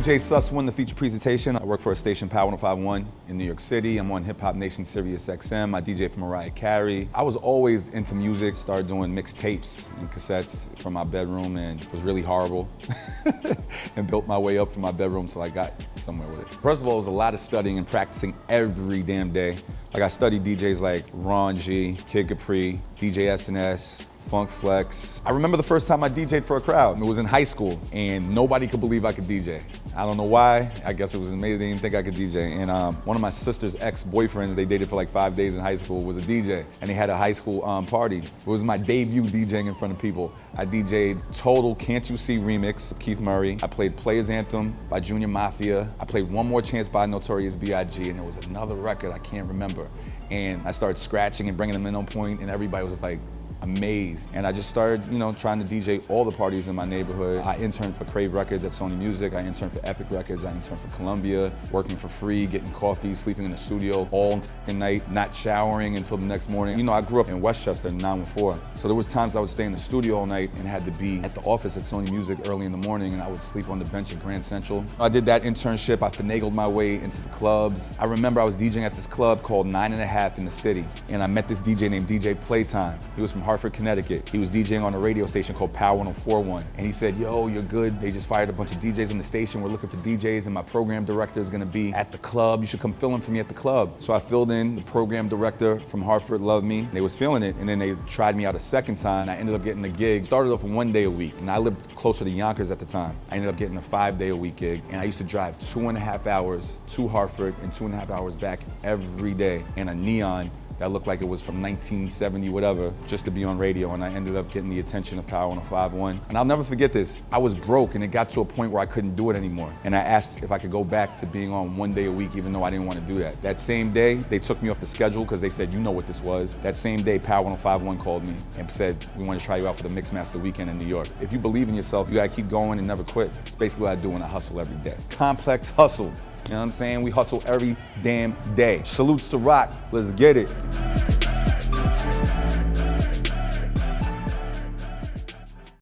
DJ Sus won the feature presentation. I work for a station, Power 105.1 in New York City. I'm on Hip Hop Nation Sirius XM. I DJ for Mariah Carey. I was always into music, started doing mixtapes and cassettes from my bedroom, and it was really horrible. And built my way up from my bedroom till I got somewhere with it. First of all, it was a lot of studying and practicing every damn day. Like I studied DJs like Ron G, Kid Capri, DJ SNS, Funk Flex. I remember the first time I DJ'd for a crowd. It was in high school, and nobody could believe I could DJ. I don't know why. I guess it was amazing. They didn't think I could DJ. And one of my sister's ex-boyfriends, they dated for like 5 days in high school, was a DJ. And they had a high school party. It was my debut DJing in front of people. I DJ'd Total Can't You See remix, Keith Murray. I played Players Anthem by Junior Mafia. I played One More Chance by Notorious B.I.G. And there was another record I can't remember. And I started scratching and bringing them in on point, and everybody was just like, amazed. And I just started, trying to DJ all the parties in my neighborhood. I interned for Crave Records at Sony Music. I interned for Epic Records. I interned for Columbia, working for free, getting coffee, sleeping in the studio all night, not showering until the next morning. I grew up in Westchester in 914. So there was times I would stay in the studio all night and had to be at the office at Sony Music early in the morning, and I would sleep on the bench at Grand Central. I did that internship. I finagled my way into the clubs. I remember I was DJing at this club called 9.5 in the city, and I met this DJ named DJ Playtime. He was from Hartford, Connecticut. He was DJing on a radio station called Power 104.1. And he said, yo, you're good. They just fired a bunch of DJs on the station. We're looking for DJs, and my program director is gonna be at the club. You should come fill in for me at the club. So I filled in. The program director from Hartford loved me. They was feeling it, and then they tried me out a second time. I ended up getting a gig. Started off 1 day a week, and I lived closer to Yonkers at the time. I ended up getting a 5-day-a-week gig, and I used to drive 2.5 hours to Hartford and 2.5 hours back every day in a Neon that looked like it was from 1970 whatever, just to be on radio, and I ended up getting the attention of Power 105.1. And I'll never forget this. I was broke, and it got to a point where I couldn't do it anymore. And I asked if I could go back to being on 1 day a week, even though I didn't want to do that. That same day, they took me off the schedule because they said, you know what this was. That same day, Power 105.1 called me and said, we want to try you out for the Mixmaster Weekend in New York. If you believe in yourself, you gotta keep going and never quit. It's basically what I do when I hustle every day. Complex hustle. You know what I'm saying? We hustle every damn day. Salute Ciroc, let's get it.